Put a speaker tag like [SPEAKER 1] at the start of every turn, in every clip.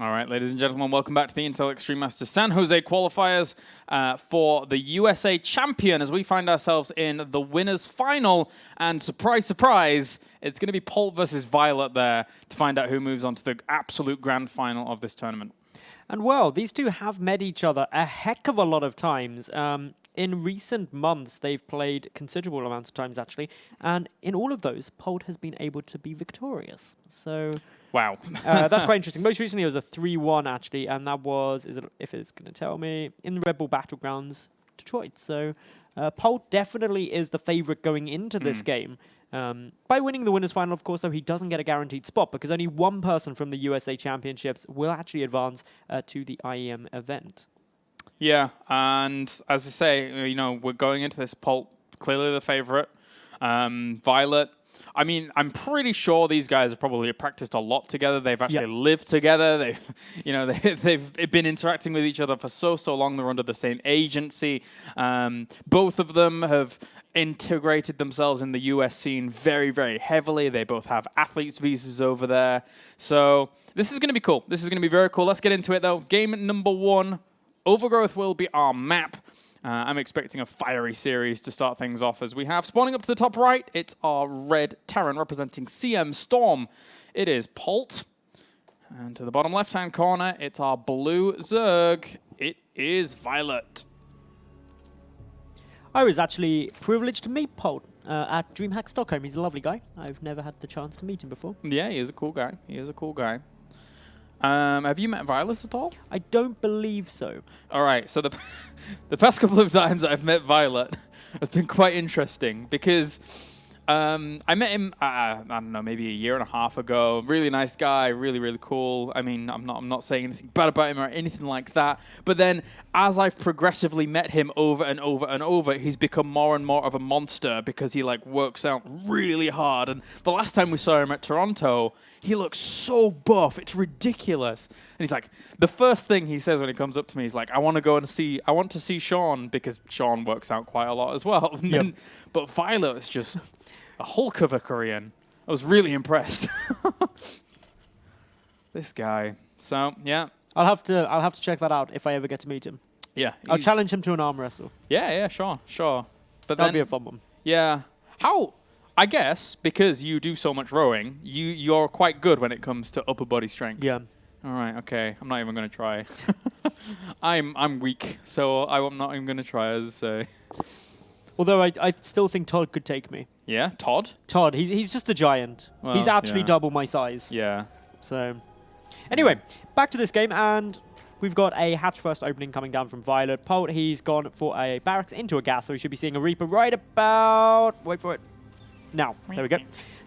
[SPEAKER 1] All right, ladies and gentlemen, welcome back to the Intel Extreme Masters San Jose qualifiers for the USA Champion as we find ourselves in the winners final. And surprise, surprise, it's going to be Polt versus viOlet there to find out who moves on to the absolute grand final of this tournament.
[SPEAKER 2] And well, these two have met each other a heck of a lot of times. In recent months, they've played considerable amounts of times, actually. And in all of those, Polt has been able to be victorious. So...
[SPEAKER 1] Wow.
[SPEAKER 2] That's quite interesting. Most recently, it was a 3-1, actually, and that was, if it's going to tell me, in the Red Bull Battlegrounds, Detroit. So Polt definitely is the favorite going into this game. By winning the winners final, of course, though, he doesn't get a guaranteed spot because only one person from the USA Championships will actually advance to the IEM event.
[SPEAKER 1] Yeah, and as I say, you know, we're going into this Polt clearly the favorite. viOlet. I mean, I'm pretty sure these guys have probably practiced a lot together. They've actually lived together. They've, you know, they've been interacting with each other for so long. They're under the same agency. Both of them have integrated themselves in the US scene very heavily. They both have athletes visas over there. So this is going to be cool. This is going to be very cool. Let's get into it, though. Game number 1. Overgrowth will be our map. I'm expecting a fiery series to start things off as we have. Spawning up to the top right, it's our red Terran representing CM Storm. It is Polt. And to the bottom left-hand corner, it's our blue Zerg. It is viOlet.
[SPEAKER 2] I was actually privileged to meet Polt at DreamHack Stockholm. He's a lovely guy. I've never had the chance to meet him before.
[SPEAKER 1] Yeah, he is a cool guy. He is a cool guy. Have you met viOlet at all?
[SPEAKER 2] I don't believe so.
[SPEAKER 1] All right, so the past couple of times I've met viOlet have been quite interesting because I met him, I don't know, maybe a year and a half ago. Really nice guy, really cool. I mean, I'm not saying anything bad about him or anything like that. But then as I've progressively met him over and over, he's become more and more of a monster because he like works out really hard. And the last time we saw him at Toronto, he looks so buff. It's ridiculous. And he's like, the first thing he says when he comes up to me is like, I want to see Sean because Sean works out quite a lot as well. Then, but viOlet is just a Hulk of a Korean. I was really impressed. This guy. So yeah,
[SPEAKER 2] I'll have to check that out if I ever get to meet him.
[SPEAKER 1] Yeah,
[SPEAKER 2] I'll challenge him to an arm wrestle.
[SPEAKER 1] Yeah, sure. But
[SPEAKER 2] that'll be a fun one.
[SPEAKER 1] Yeah. How? I guess because you do so much rowing, you're quite good when it comes to upper body strength.
[SPEAKER 2] Yeah.
[SPEAKER 1] All right. Okay. I'm not even going to try. I'm weak, so I'm not even going to try. As I say.
[SPEAKER 2] Although I still think Todd could take me.
[SPEAKER 1] Yeah, Todd?
[SPEAKER 2] Todd, he's just a giant. Well, he's actually double my size.
[SPEAKER 1] Yeah.
[SPEAKER 2] So, anyway, back to this game, and we've got a hatch first opening coming down from viOlet. Polt, he's gone for a barracks into a gas, so we should be seeing a Reaper right about... Wait for it. Now, there we go.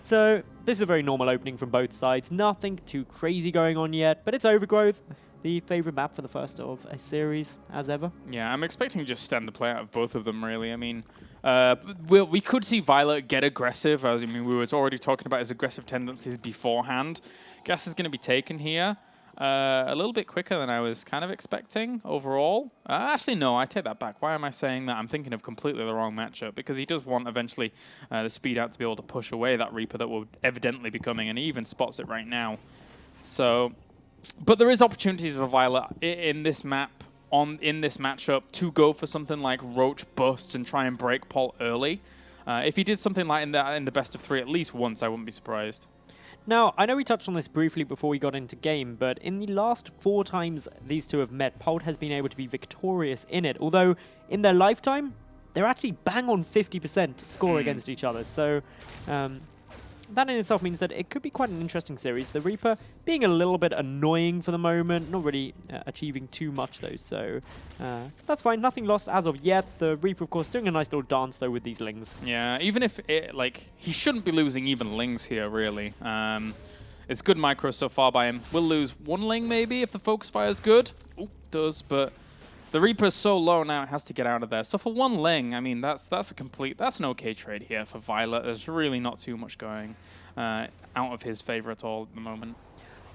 [SPEAKER 2] So, this is a very normal opening from both sides. Nothing too crazy going on yet, but it's Overgrowth. The favorite map for the first of a series, as ever. Yeah,
[SPEAKER 1] I'm expecting just standard play out of both of them, really. I mean, we could see viOlet get aggressive. I mean, we were already talking about his aggressive tendencies beforehand. Gas is going to be taken here a little bit quicker than I was kind of expecting overall. Actually, no, I take that back. Why am I saying that? I'm thinking of completely the wrong matchup because he does want eventually the speed out to be able to push away that Reaper that will evidently be coming, and he even spots it right now. So... But there is opportunities for viOlet in this map, in this matchup, to go for something like Roach Bust and try and break Polt early. If he did something like in the best of 3 at least once, I wouldn't be surprised.
[SPEAKER 2] Now, I know we touched on this briefly before we got into game, but in the last 4 times these two have met, Polt has been able to be victorious in it. Although, in their lifetime, they're actually bang on 50% score against each other. So, that in itself means that it could be quite an interesting series. The Reaper being a little bit annoying for the moment, not really achieving too much though, so that's fine. Nothing lost as of yet. The Reaper, of course, doing a nice little dance though with these lings.
[SPEAKER 1] Yeah, even if he shouldn't be losing even lings here, really. It's good micro so far by him. We'll lose 1 ling maybe if the focus fire is good. Ooh, does, but the Reaper's so low now it has to get out of there. So for 1 ling, I mean, that's an okay trade here for viOlet. There's really not too much going out of his favor at all at the moment.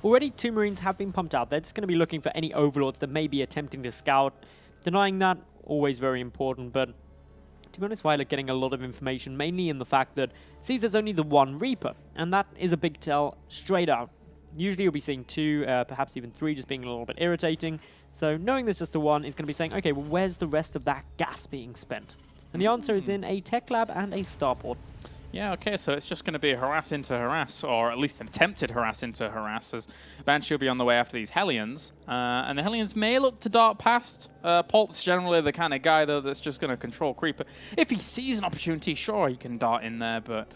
[SPEAKER 2] Already 2 Marines have been pumped out. They're just going to be looking for any Overlords that may be attempting to scout. Denying that, always very important, but to be honest, viOlet getting a lot of information, mainly in the fact that sees there's only the 1 Reaper, and that is a big tell straight out. Usually you'll be seeing 2, perhaps even 3, just being a little bit irritating. So knowing there's just the 1 is going to be saying, okay, well, where's the rest of that gas being spent? And the answer is in a tech lab and a starport.
[SPEAKER 1] Yeah, okay, so it's just going to be a harass into harass, or at least an attempted harass into harass, as Banshee will be on the way after these Hellions. And the Hellions may look to dart past. Polt's generally the kind of guy, though, that's just going to control Creeper. If he sees an opportunity, sure, he can dart in there, but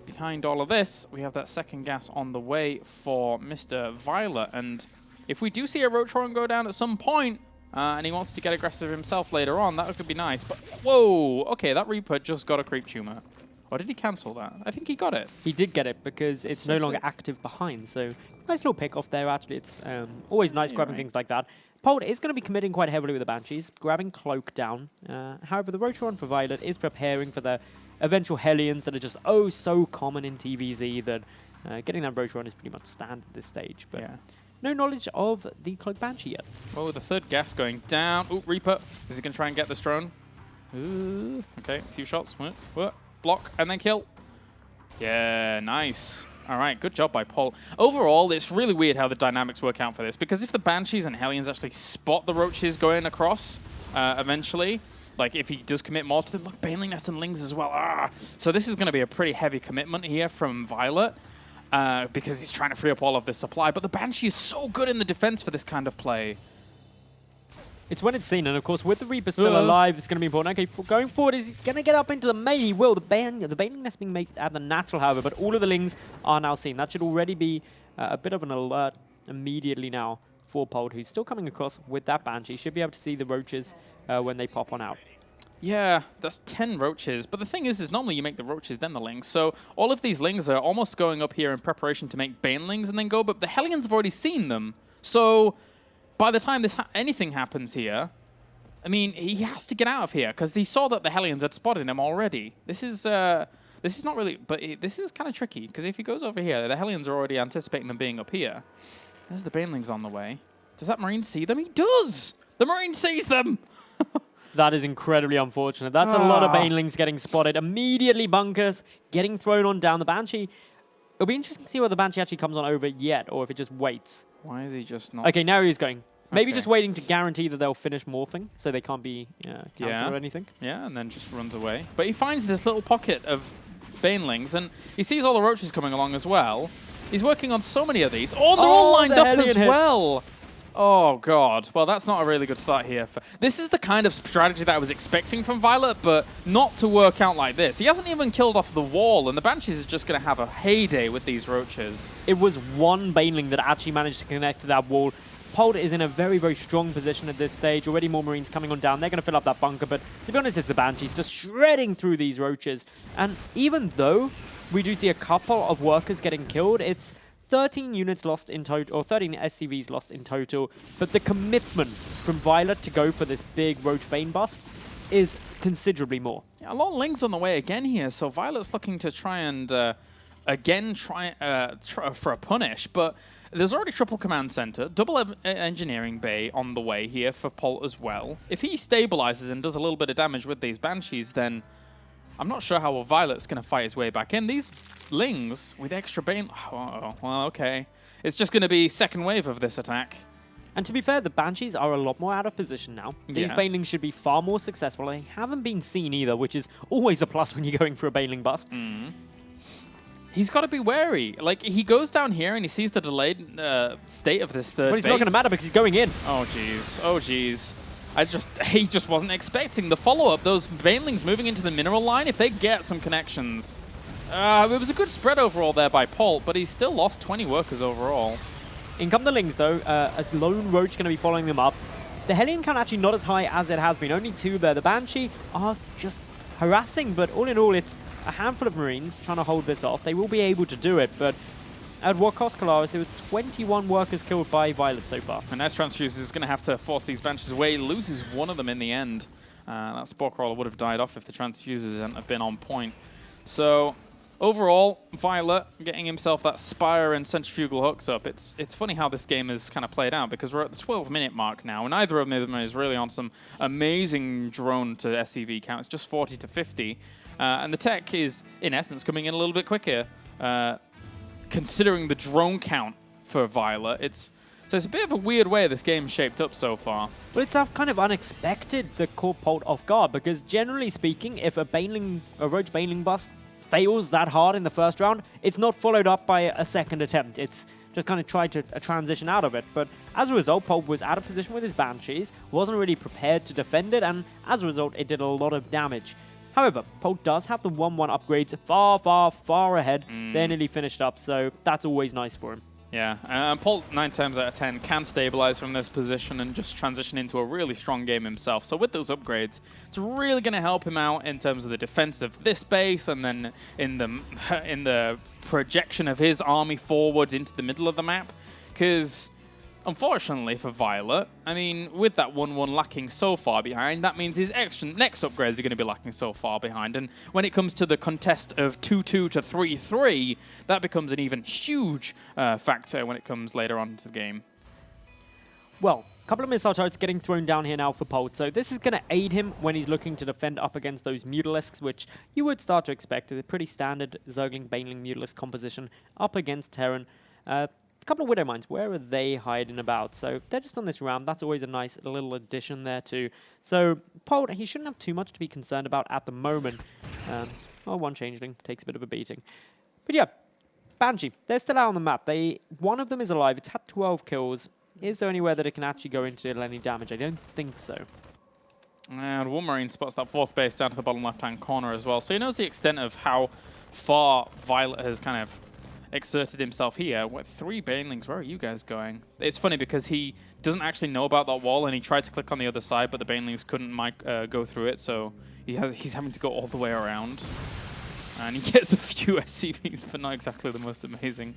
[SPEAKER 1] behind all of this, we have that second gas on the way for Mr. viOlet. And if we do see a Roachron go down at some point, and he wants to get aggressive himself later on, that could be nice. But, whoa, okay, that Reaper just got a Creep Tumor. Or did he cancel that? I think he got it.
[SPEAKER 2] He did get it because it's no longer active behind. So nice little pick off there, actually. It's always nice grabbing things like that. Polt is going to be committing quite heavily with the Banshees, grabbing Cloak down. However, the Roachron for viOlet is preparing for the eventual Hellions that are just so common in TvZ that getting that Roachron is pretty much standard at this stage. But no knowledge of the Cloak Banshee yet.
[SPEAKER 1] Oh, the third gas going down. Ooh, Reaper. Is he going to try and get this drone? Ooh, okay, a few shots. What? Block and then kill. Yeah, nice. All right, good job by Polt. Overall, it's really weird how the dynamics work out for this, because if the Banshees and Hellions actually spot the Roaches going across eventually, like if he does commit more to them, look, Baneling Nest and Lings as well. So this is going to be a pretty heavy commitment here from viOlet because he's trying to free up all of this supply. But the Banshee is so good in the defense for this kind of play.
[SPEAKER 2] It's when it's seen, and of course, with the Reaper still alive, it's going to be important. Okay, going forward, is he going to get up into the main? He will. The Baneling Nest being made at the natural, however, but all of the Lings are now seen. That should already be a bit of an alert immediately now for Polt, who's still coming across with that Banshee. Should be able to see the Roaches when they pop on out.
[SPEAKER 1] Yeah, that's 10 Roaches. But the thing is normally you make the Roaches, then the Lings. So all of these Lings are almost going up here in preparation to make Banelings and then go, but the Hellions have already seen them. So by the time anything happens here, I mean, he has to get out of here because he saw that the Hellions had spotted him already. This is not really, but this is kind of tricky because if he goes over here, the Hellions are already anticipating them being up here. There's the Banelings on the way. Does that Marine see them? He does! The Marine sees them!
[SPEAKER 2] That is incredibly unfortunate. That's a lot of Banelings getting spotted. Immediately bunkers, getting thrown on down the Banshee. It'll be interesting to see whether the Banshee actually comes on over yet or if it just waits.
[SPEAKER 1] Why is he just not...
[SPEAKER 2] Okay, now he's going. Maybe just waiting to guarantee that they'll finish morphing so they can't be cancelled or anything.
[SPEAKER 1] Yeah, and then just runs away. But he finds this little pocket of Banelings, and he sees all the Roaches coming along as well. He's working on so many of these. Oh, they're all lined up as well! Oh, God. Well, that's not a really good start here. This is the kind of strategy that I was expecting from viOlet, but not to work out like this. He hasn't even killed off the wall, and the Banshees is just going to have a heyday with these Roaches.
[SPEAKER 2] It was one Baneling that actually managed to connect to that wall. Polt is in a very, very strong position at this stage. Already more Marines coming on down. They're going to fill up that bunker, but to be honest, it's the Banshees just shredding through these Roaches. And even though we do see a couple of workers getting killed, it's 13 units lost in total, or 13 SCVs lost in total, but the commitment from viOlet to go for this big Roach Bane bust is considerably more.
[SPEAKER 1] Yeah, a lot of Lings on the way again here, so viOlet's looking to try and try for a punish, but there's already triple command center, double engineering bay on the way here for Polt as well. If he stabilizes and does a little bit of damage with these Banshees, then I'm not sure how viOlet's going to fight his way back in. These Lings with extra Bane... Oh, well, okay. It's just going to be second wave of this attack.
[SPEAKER 2] And to be fair, the Banshees are a lot more out of position now. These Banelings should be far more successful. They haven't been seen either, which is always a plus when you're going for a Baneling bust.
[SPEAKER 1] He's got to be wary. Like, he goes down here and he sees the delayed state of this third base.
[SPEAKER 2] But it's not going to matter because he's going in.
[SPEAKER 1] Oh, jeez. Oh, jeez. He just wasn't expecting the follow-up. Those Banelings moving into the mineral line, if they get some connections. It was a good spread overall there by Polt, but he's still lost 20 workers overall.
[SPEAKER 2] In come the Lings, though. A lone Roach going to be following them up. The Hellion count actually not as high as it has been. Only 2 there. The Banshee are just harassing, but all in all, it's a handful of Marines trying to hold this off. They will be able to do it, but at what cost, Kalaris? It was 21 workers killed by viOlet so far.
[SPEAKER 1] And S-Transfuse is going to have to force these Banshees away. He loses one of them in the end. That Spore Crawler would have died off if the Transfuses hadn't have been on point. So overall, viOlet getting himself that Spire and Centrifugal hooks up. It's funny how this game has kind of played out because we're at the 12-minute mark now, and neither of them is really on some amazing drone to SCV count. It's just 40 to 50. And the tech is, in essence, coming in a little bit quicker, considering the drone count for viOlet. So it's a bit of a weird way this game's shaped up so far.
[SPEAKER 2] But it's kind of unexpected that caught Polt off guard, because generally speaking, if a Roach Baneling bust fails that hard in the first round, it's not followed up by a second attempt. It's just kind of tried to transition out of it. But as a result, Polt was out of position with his Banshees, wasn't really prepared to defend it, and as a result, it did a lot of damage. However, Polt does have the 1-1 upgrades far, far, far ahead. They're nearly finished up, so that's always nice for him.
[SPEAKER 1] Yeah, and Polt 9 times out of 10 can stabilize from this position and just transition into a really strong game himself. So with those upgrades, it's really going to help him out in terms of the defense of this base, and then in the projection of his army forwards into the middle of the map. Because unfortunately for viOlet, I mean, with that 1-1 lacking so far behind, that means his next upgrades are going to be lacking so far behind. And when it comes to the contest of 2-2 to 3-3, that becomes an even huge factor when it comes later on into the game.
[SPEAKER 2] Well, a couple of missile turrets getting thrown down here now for Polt, so this is going to aid him when he's looking to defend up against those Mutalisks, which you would start to expect. A pretty standard Zergling, Baneling, Mutalisk composition up against Terran. A couple of Widow Mines, where are they hiding about? So they're just on this round. That's always a nice little addition there too. So Polt, he shouldn't have too much to be concerned about at the moment. Well, one Changeling takes a bit of a beating. But yeah, Banshee, they're still out on the map. One of them is alive. It's had 12 kills. Is there anywhere that it can actually go into any damage? I don't think so.
[SPEAKER 1] And Wolverine spots that 4th base down to the bottom left-hand corner as well. So he knows the extent of how far viOlet has kind of exerted himself here. What, 3 Banelings? Where are you guys going? It's funny because he doesn't actually know about that wall, and he tried to click on the other side, but the Banelings couldn't go through it, so he's having to go all the way around. And he gets a few SCVs, but not exactly the most amazing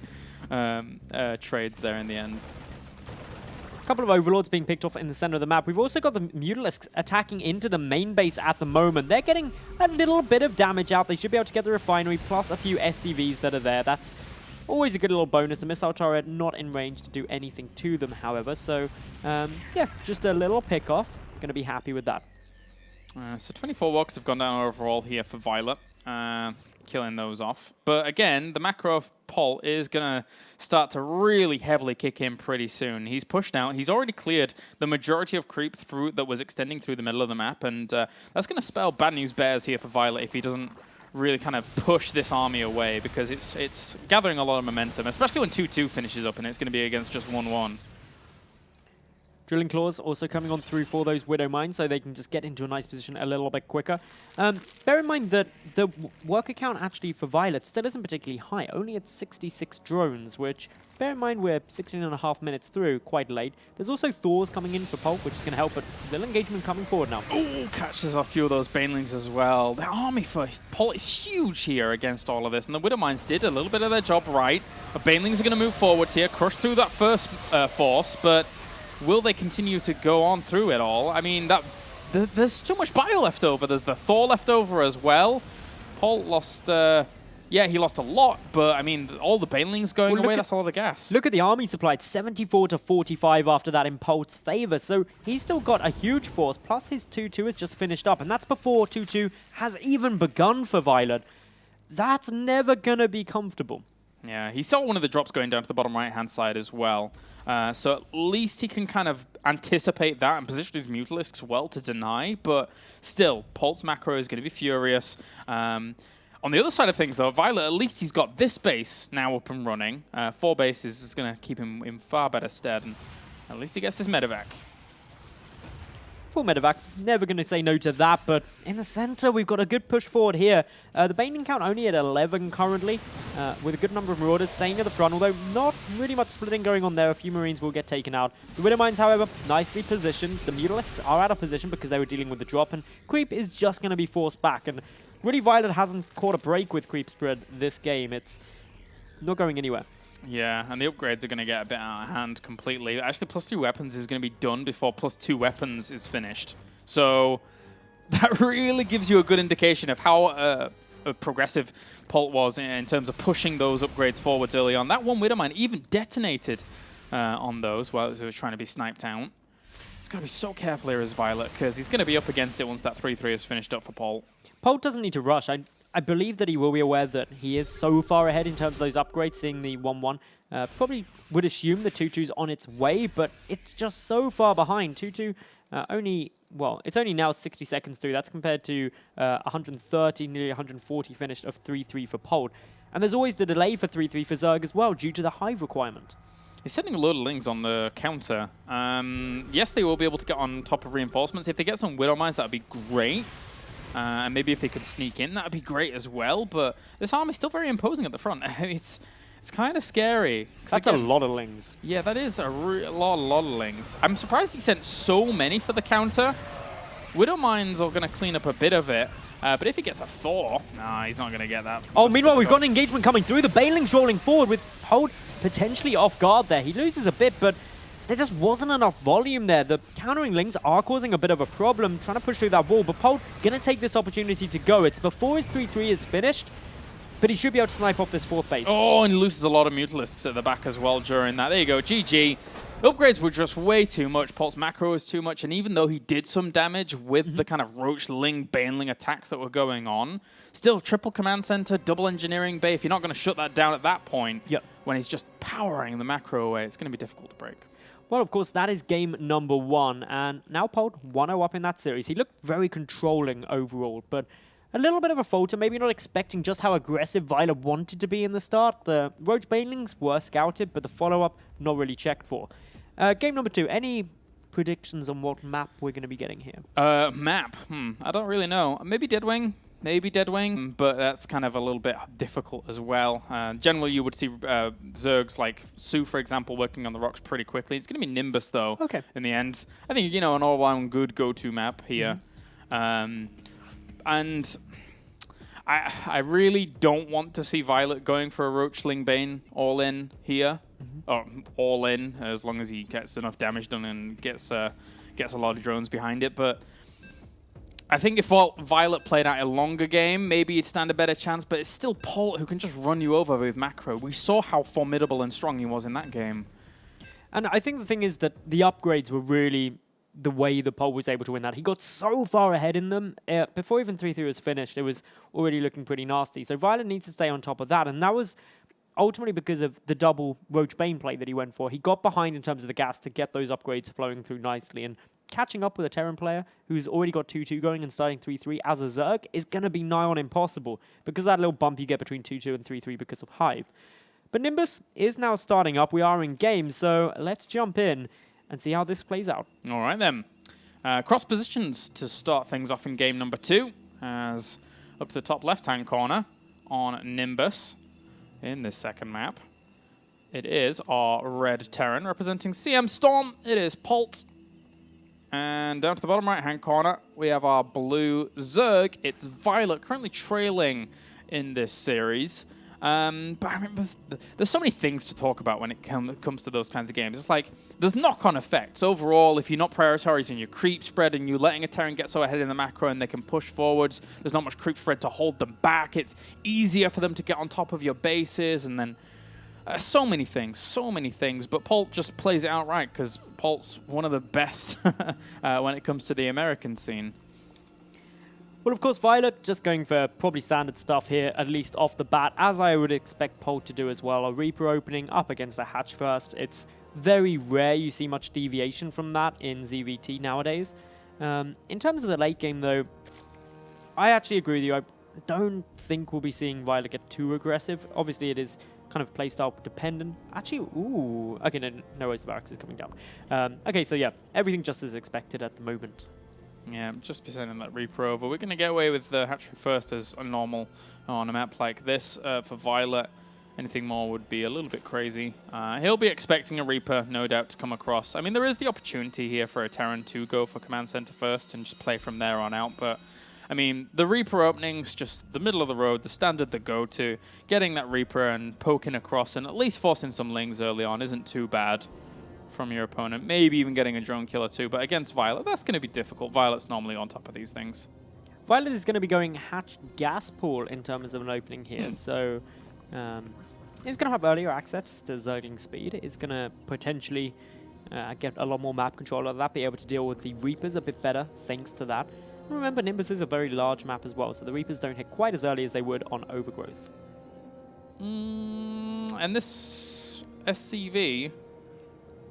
[SPEAKER 1] trades there in the end.
[SPEAKER 2] A couple of Overlords being picked off in the center of the map. We've also got the Mutalisks attacking into the main base at the moment. They're getting a little bit of damage out. They should be able to get the refinery plus a few SCVs that are there. That's always a good little bonus. The missile turret not in range to do anything to them, however. So, yeah, just a little pick off. Going to be happy with that.
[SPEAKER 1] So 24 walks have gone down overall here for viOlet. Killing those off. But again, the macro of Polt is going to start to really heavily kick in pretty soon. He's pushed out. He's already cleared the majority of creep through that was extending through the middle of the map, and that's going to spell bad news bears here for viOlet if he doesn't really kind of push this army away, because it's gathering a lot of momentum, especially when 2-2 finishes up and it's going to be against just 1-1.
[SPEAKER 2] Drilling Claws also coming on through for those Widow Mines, so they can just get into a nice position a little bit quicker. Bear in mind that the worker count actually for viOlet still isn't particularly high, only at 66 drones, which, bear in mind we're 16.5 minutes through, quite late. There's also Thors coming in for Polt, which is going to help, but little engagement coming forward now.
[SPEAKER 1] Oh, catches a few of those Banelings as well. The army for Polt is huge here against all of this, and the Widow Mines did a little bit of their job right. The Banelings are going to move forwards here, crush through that first force, but will they continue to go on through it all? I mean, there's too much bio left over. There's the Thor left over as well. Polt lost, yeah, he lost a lot, but I mean, all the Banelings going away, that's a lot of gas.
[SPEAKER 2] Look at the army supply. It's 74 to 45 after that in Polt's favor. So he's still got a huge force, plus his 2-2 has just finished up, and that's before 2-2 has even begun for viOlet. That's never going to be comfortable.
[SPEAKER 1] Yeah, he saw one of the drops going down to the bottom right-hand side as well. So at least he can kind of anticipate that and position his Mutalisks well to deny. But still, Polt's macro is going to be furious. On the other side of things, though, viOlet, at least he's got this base now up and running. 4 bases is going to keep him in far better stead. And at least he gets his medevac.
[SPEAKER 2] Full medevac, never going to say no to that, but in the center, we've got a good push forward here. The Baneling count only at 11 currently, with a good number of Marauders staying at the front, although not really much splitting going on there. A few Marines will get taken out. The Widow Mines, however, nicely positioned. The Mutalisks are out of position because they were dealing with the drop, and Creep is just going to be forced back. And really, viOlet hasn't caught a break with Creep spread this game. It's not going anywhere.
[SPEAKER 1] Yeah, and the upgrades are going to get a bit out of hand completely. Actually, +2 weapons is going to be done before +2 weapons is finished. So that really gives you a good indication of how progressive Polt was in terms of pushing those upgrades forwards early on. That one Widow Mine even detonated on those while it was trying to be sniped out. He's got to be so careful here as viOlet, because he's going to be up against it once that 3-3 is finished up for Polt.
[SPEAKER 2] Polt doesn't need to rush. I believe that he will be aware that he is so far ahead in terms of those upgrades, seeing the 1-1. Probably would assume the 2-2's on its way, but it's just so far behind. 2-2 it's only now 60 seconds through. That's compared to 130, nearly 140 finished of 3-3 for Polt. And there's always the delay for 3-3 for Zerg as well, due to the hive requirement.
[SPEAKER 1] He's sending a load of lings on the counter. Yes, they will be able to get on top of reinforcements. If they get some Widow Mines, that would be great. And maybe if they could sneak in, that would be great as well. But this army is still very imposing at the front. it's kind of scary.
[SPEAKER 2] That's again, a lot of lings.
[SPEAKER 1] Yeah, that is a lot of lings. I'm surprised he sent so many for the counter. Widow Mines are going to clean up a bit of it. But if he gets a Thor, nah, he's not going to get that.
[SPEAKER 2] Oh, meanwhile, we've got an engagement coming through. The Banelings rolling forward with Polt potentially off guard there. He loses a bit, but there just wasn't enough volume there. The countering lings are causing a bit of a problem, trying to push through that wall, but Polt going to take this opportunity to go. It's before his 3-3 is finished, but he should be able to snipe off this fourth base.
[SPEAKER 1] Oh, and he loses a lot of Mutalisks at the back as well during that. There you go, GG. Upgrades were just way too much. Polt's macro was too much, and even though he did some damage with the kind of Roach Ling, Baneling attacks that were going on, still triple command center, double engineering bay. If you're not going to shut that down at that point, when he's just powering the macro away, it's going to be difficult to break.
[SPEAKER 2] Well, of course, that is game number 1, and now Polt 1-0 up in that series. He looked very controlling overall, but a little bit of a falter, maybe not expecting just how aggressive viOlet wanted to be in the start. The Roach Banelings were scouted, but the follow-up not really checked for. Game number 2, any predictions on what map we're going to be getting here?
[SPEAKER 1] Map? I don't really know. Maybe Deadwing? Maybe Deadwing, but that's kind of a little bit difficult as well. Generally, you would see Zergs like Su, for example, working on the rocks pretty quickly. It's going to be Nimbus, though, in the end. I think, an all-round good go-to map here. And I really don't want to see viOlet going for a Roachling Bane all-in here. Or all-in, as long as he gets enough damage done and gets a lot of drones behind it. But I think if viOlet played out a longer game, maybe he'd stand a better chance, but it's still Polt who can just run you over with macro. We saw how formidable and strong he was in that game.
[SPEAKER 2] And I think the thing is that the upgrades were really the way the Polt was able to win that. He got so far ahead in them. Before even 3-3 was finished, it was already looking pretty nasty. So viOlet needs to stay on top of that, and that was ultimately because of the double Roach Bane play that he went for. He got behind in terms of the gas to get those upgrades flowing through nicely, and catching up with a Terran player who's already got 2-2 going and starting 3-3 as a Zerg is going to be nigh on impossible because of that little bump you get between 2-2 and 3-3 because of Hive. But Nimbus is now starting up. We are in game, so let's jump in and see how this plays out.
[SPEAKER 1] All right, then. Cross positions to start things off in game number 2, as up to the top left-hand corner on Nimbus in this second map. It is our red Terran representing CM Storm. It is Polt. And down to the bottom right-hand corner, we have our blue Zerg. It's viOlet, currently trailing in this series. But I mean, there's so many things to talk about when it comes to those kinds of games. It's like, there's knock-on effects. Overall, if you're not prioritizing your creep spread and you're letting a Terran get so ahead in the macro and they can push forwards, there's not much creep spread to hold them back. It's easier for them to get on top of your bases, and then so many things. But Polt just plays it outright because Polt's one of the best when it comes to the American scene.
[SPEAKER 2] Well, of course, viOlet just going for probably standard stuff here, at least off the bat, as I would expect Polt to do as well. A Reaper opening up against a Hatch first. It's very rare you see much deviation from that in ZVT nowadays. In terms of the late game, though, I actually agree with you. I don't think we'll be seeing viOlet get too aggressive. Obviously, it is kind of playstyle dependent. Actually, ooh. Okay, no worries, the barracks is coming down. Okay, so yeah, everything just as expected at the moment.
[SPEAKER 1] Yeah, just be sending that Reaper over. We're going to get away with the hatchery first as a normal on a map like this. For viOlet, anything more would be a little bit crazy. He'll be expecting a Reaper, no doubt, to come across. I mean, there is the opportunity here for a Terran to go for command center first and just play from there on out. But, I mean, the Reaper opening's just the middle of the road, the standard, the go-to. Getting that Reaper and poking across and at least forcing some lings early on isn't too bad from your opponent. Maybe even getting a drone killer too, but against viOlet, that's going to be difficult. viOlet's normally on top of these things.
[SPEAKER 2] viOlet is going to be going Hatch gas pool in terms of an opening here, so he's going to have earlier access to Zergling speed. It's going to potentially get a lot more map control out of that, be able to deal with the Reapers a bit better thanks to that. Remember, Nimbus is a very large map as well, so the Reapers don't hit quite as early as they would on Overgrowth.
[SPEAKER 1] And this SCV,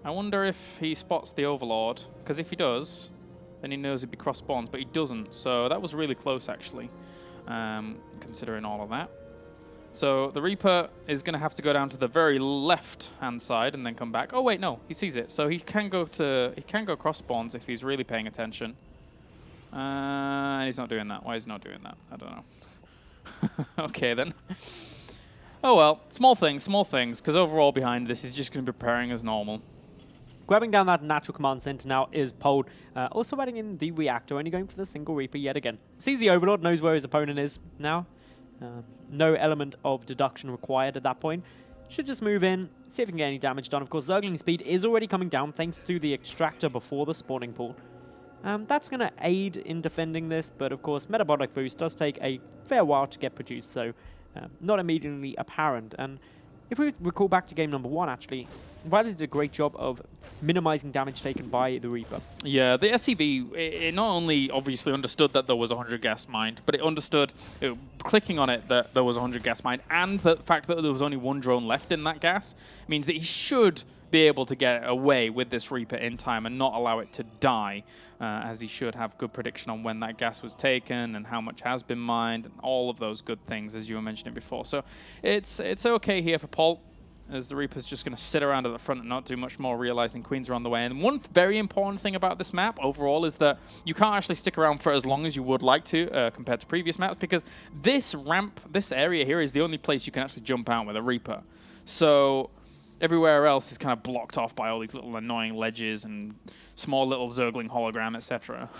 [SPEAKER 1] I wonder if he spots the Overlord, because if he does, then he knows he'd be cross spawns, but he doesn't. So that was really close, actually, considering all of that. So the Reaper is going to have to go down to the very left-hand side and then come back. Oh wait, no, he sees it, so he can go cross spawns if he's really paying attention. And he's not doing that. Why is he not doing that? I don't know. Okay then. Oh well, small things, because overall behind this is just going to be preparing as normal.
[SPEAKER 2] Grabbing down that natural command center now is Polt. Also adding in the reactor, only going for the single Reaper yet again. Sees the Overlord, knows where his opponent is now. No element of deduction required at that point. Should just move in, see if we can get any damage done. Of course, Zergling speed is already coming down thanks to the extractor before the spawning pool. That's going to aid in defending this, but of course, metabolic boost does take a fair while to get produced, so not immediately apparent. And if we recall back to game number 1, actually, viOlet did a great job of minimizing damage taken by the Reaper.
[SPEAKER 1] Yeah, the SCV, it not only obviously understood that there was 100 gas mined, but it understood, clicking on it, that there was 100 gas mined, and the fact that there was only one drone left in that gas means that he should be able to get away with this Reaper in time and not allow it to die, as he should have good prediction on when that gas was taken and how much has been mined and all of those good things, as you were mentioning before. So it's okay here for Polt, as the Reaper's just going to sit around at the front and not do much more, realizing Queens are on the way. And one very important thing about this map overall is that you can't actually stick around for as long as you would like to compared to previous maps, because this ramp, this area here, is the only place you can actually jump out with a Reaper. So everywhere else is kind of blocked off by all these little annoying ledges and small little Zergling hologram, etc.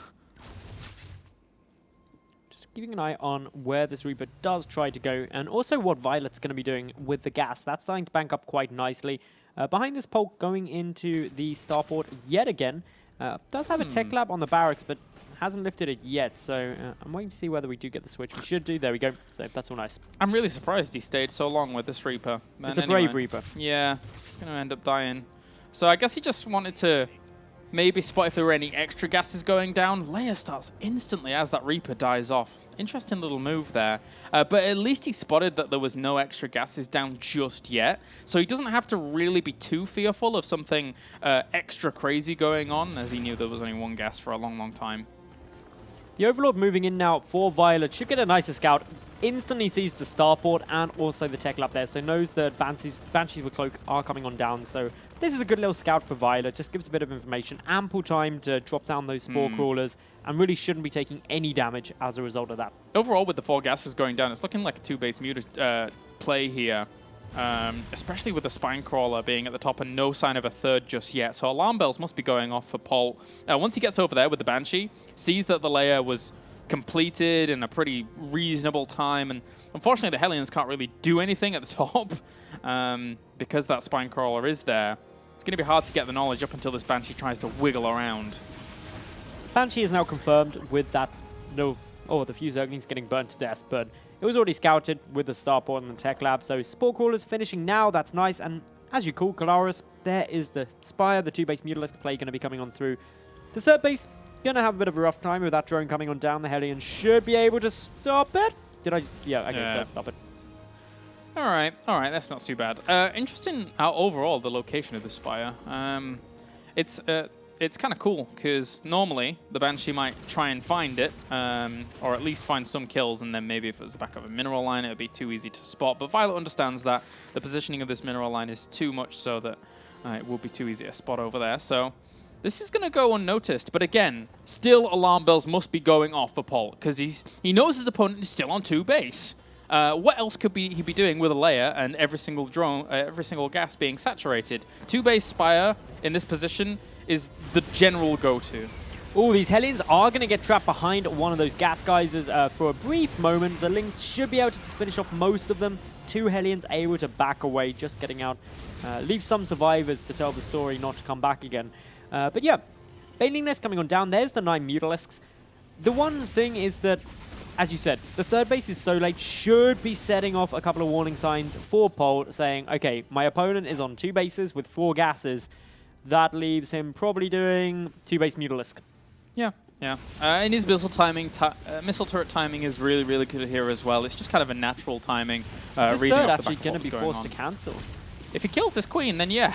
[SPEAKER 2] Just keeping an eye on where this Reaper does try to go, and also what viOlet's going to be doing with the gas. That's starting to bank up quite nicely. Behind this Polt going into the starport yet again. Does have a tech lab on the barracks, but hasn't lifted it yet, so I'm waiting to see whether we do get the switch. We should do. There we go. So that's all nice.
[SPEAKER 1] I'm really surprised he stayed so long with this Reaper.
[SPEAKER 2] It's a brave Reaper.
[SPEAKER 1] Yeah, just going to end up dying. So I guess he just wanted to maybe spot if there were any extra gases going down. Leia starts instantly as that Reaper dies off. Interesting little move there. But at least he spotted that there was no extra gases down just yet. So he doesn't have to really be too fearful of something extra crazy going on, as he knew there was only one gas for a long, long time.
[SPEAKER 2] The Overlord moving in now for viOlet. Should get a nicer scout. Instantly sees the starport and also the tech lab there, so knows that Banshees with Cloak are coming on down. So this is a good little scout for viOlet. Just gives a bit of information. Ample time to drop down those spore crawlers, and really shouldn't be taking any damage as a result of that.
[SPEAKER 1] Overall, with the 4 gases going down, it's looking like a 2-base muted play here. Especially with the spine crawler being at the top and no sign of a third just yet. So alarm bells must be going off for Polt. Once he gets over there with the Banshee, sees that the layer was completed in a pretty reasonable time, and unfortunately the Hellions can't really do anything at the top because that spine crawler is there. It's going to be hard to get the knowledge up until this Banshee tries to wiggle around.
[SPEAKER 2] Banshee is now confirmed with that the few Zerglings getting burnt to death, but it was already scouted with the starport and the tech lab, so spore crawlers finishing now. That's nice, and as you call Kalaris, there is the Spire, the 2-base Mutalisk play going to be coming on through. The 3rd base going to have a bit of a rough time with that drone coming on down. The Hellions should be able to stop it. Did I just... Yeah, okay, let's stop it.
[SPEAKER 1] All right, that's not too bad. Interesting overall, the location of the Spire. It's kind of cool, because normally the Banshee might try and find it, or at least find some kills, and then maybe if it was the back of a mineral line, it would be too easy to spot. But viOlet understands that the positioning of this mineral line is too much so that it will be too easy to spot over there. So this is going to go unnoticed. But again, still alarm bells must be going off for Polt, because he knows his opponent is still on 2 base. What else could he be doing with a layer and every single drone, every single gas being saturated? 2-base Spire in this position is the general go-to.
[SPEAKER 2] Oh, these Hellions are going to get trapped behind one of those gas geysers for a brief moment. The Lynx should be able to finish off most of them. 2 Hellions able to back away, just getting out. Leave some survivors to tell the story, not to come back again. But yeah, Baneling Nest coming on down. There's the 9 Mutalisks. The one thing is that, as you said, the 3rd base is so late, should be setting off a couple of warning signs for Polt, saying, okay, my opponent is on 2 bases with 4 gases. That leaves him probably doing 2-base Mutalisk.
[SPEAKER 1] Yeah, Yeah, and his missile timing, missile turret timing is really, really good here as well. It's just kind of a natural timing.
[SPEAKER 2] Is this
[SPEAKER 1] reading
[SPEAKER 2] third
[SPEAKER 1] off the
[SPEAKER 2] actually
[SPEAKER 1] back of
[SPEAKER 2] going
[SPEAKER 1] what's
[SPEAKER 2] to be
[SPEAKER 1] going
[SPEAKER 2] forced
[SPEAKER 1] on.
[SPEAKER 2] to cancel?
[SPEAKER 1] If he kills this queen, then yeah.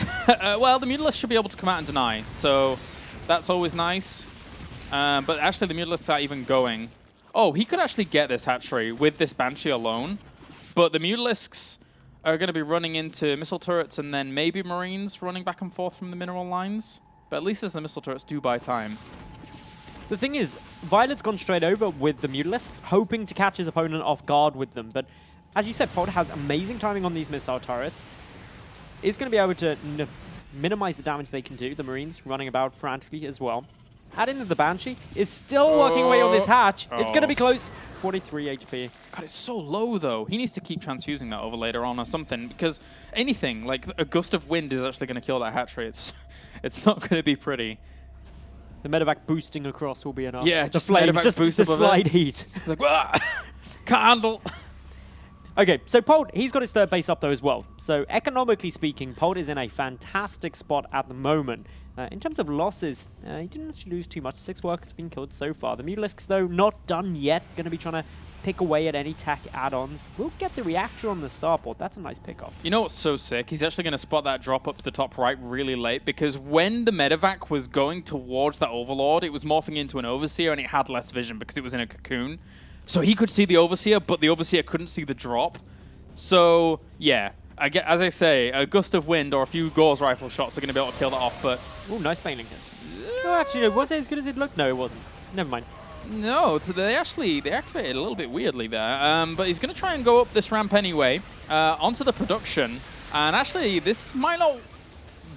[SPEAKER 1] Well, the Mutalisks should be able to come out and deny, so that's always nice. But actually, the Mutalisks aren't even going. Oh, he could actually get this hatchery with this Banshee alone, but the Mutalisks are going to be running into missile turrets and then maybe Marines running back and forth from the mineral lines. But at least as the missile turrets do buy time.
[SPEAKER 2] The thing is, viOlet's gone straight over with the Mutalisks, hoping to catch his opponent off guard with them. But as you said, Polt has amazing timing on these missile turrets. Is going to be able to minimize the damage they can do. The Marines running about frantically as well. Adding that the Banshee is still working away on this hatch. It's going to be close. 43 HP.
[SPEAKER 1] God, it's so low, though. He needs to keep transfusing that over later on or something, because anything, like a gust of wind is actually going to kill that hatchery. It's not going to be pretty.
[SPEAKER 2] The medevac boosting across will be enough.
[SPEAKER 1] Yeah,
[SPEAKER 2] the
[SPEAKER 1] just
[SPEAKER 2] flames,
[SPEAKER 1] medevac
[SPEAKER 2] just
[SPEAKER 1] boost
[SPEAKER 2] the
[SPEAKER 1] above
[SPEAKER 2] slide
[SPEAKER 1] it.
[SPEAKER 2] heat.
[SPEAKER 1] It's like, can't handle.
[SPEAKER 2] Okay, so Polt, he's got his third base up though as well. So economically speaking, Polt is in a fantastic spot at the moment. In terms of losses, he didn't actually lose too much. 6 workers have been killed so far. The Mutalisks, though, not done yet. Going to be trying to pick away at any tech add-ons. We'll get the reactor on the starport. That's a nice pickoff.
[SPEAKER 1] You know what's so sick? He's actually going to spot that drop up to the top right really late, because when the medevac was going towards that Overlord, it was morphing into an Overseer and it had less vision because it was in a cocoon. So he could see the Overseer, but the Overseer couldn't see the drop. So, yeah. As I say, a gust of wind or a few Gauss rifle shots are going to be able to kill that off, but...
[SPEAKER 2] Ooh, nice Baneling hits. Oh, actually, no, was it as good as it looked? No, it wasn't. Never mind.
[SPEAKER 1] No, they activated a little bit weirdly there. But he's going to try and go up this ramp anyway, onto the production. And actually, this might not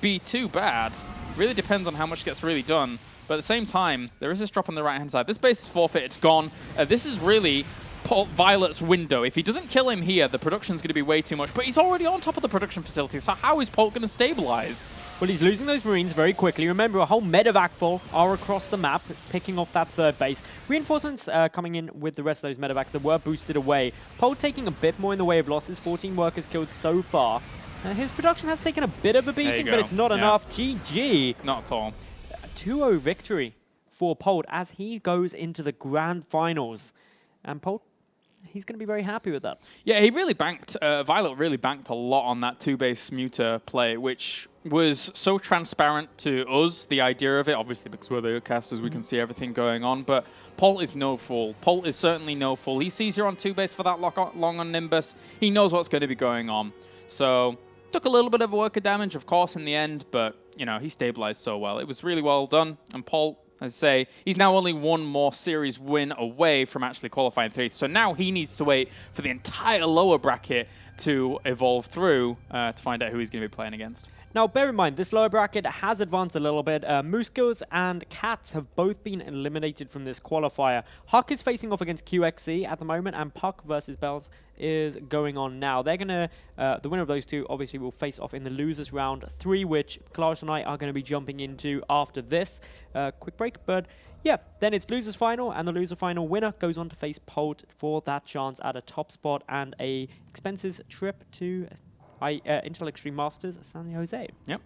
[SPEAKER 1] be too bad. Really depends on how much gets really done. But at the same time, there is this drop on the right-hand side. This base is forfeit. It's gone. This is really... Violet's window. If he doesn't kill him here, the production's going to be way too much. But he's already on top of the production facility, so how is Polt going to stabilize?
[SPEAKER 2] Well, he's losing those Marines very quickly. Remember, a whole medevac full are across the map, picking off that third base. Reinforcements coming in with the rest of those medevacs that were boosted away. Polt taking a bit more in the way of losses. 14 workers killed so far. His production has taken a bit of a beating, but it's not enough. GG.
[SPEAKER 1] Not at all.
[SPEAKER 2] 2-0 victory for Polt as he goes into the grand finals. And Polt, he's going to be very happy with that.
[SPEAKER 1] Yeah, he really banked, viOlet really banked a lot on that 2-base muter play, which was so transparent to us, the idea of it, obviously because we're the casters, we can see everything going on, but Polt is no fool. Polt is certainly no fool. He sees you're on 2-base for that long on Nimbus. He knows what's going to be going on. So, took a little bit of worker damage, of course, in the end, but, you know, he stabilized so well. It was really well done, and Polt, as I say, he's now only one more series win away from actually qualifying 3. So now he needs to wait for the entire lower bracket to evolve through to find out who he's going to be playing against.
[SPEAKER 2] Now, bear in mind, this lower bracket has advanced a little bit. Mooskills and Cats have both been eliminated from this qualifier. Huck is facing off against QXC at the moment, and Puck versus Bells is going on now. They're going to, the winner of those two obviously will face off in the losers round 3, which Claris and I are going to be jumping into after this quick break. But yeah, then it's losers final, and the loser final winner goes on to face Polt for that chance at a top spot and a expenses trip to Intel Extreme Masters San Jose.
[SPEAKER 1] Yep.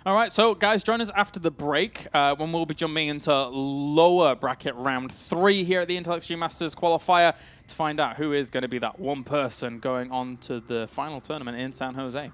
[SPEAKER 1] All right, so guys, join us after the break when we'll be jumping into lower bracket round 3 here at the Intel Extreme Masters qualifier to find out who is going to be that one person going on to the final tournament in San Jose.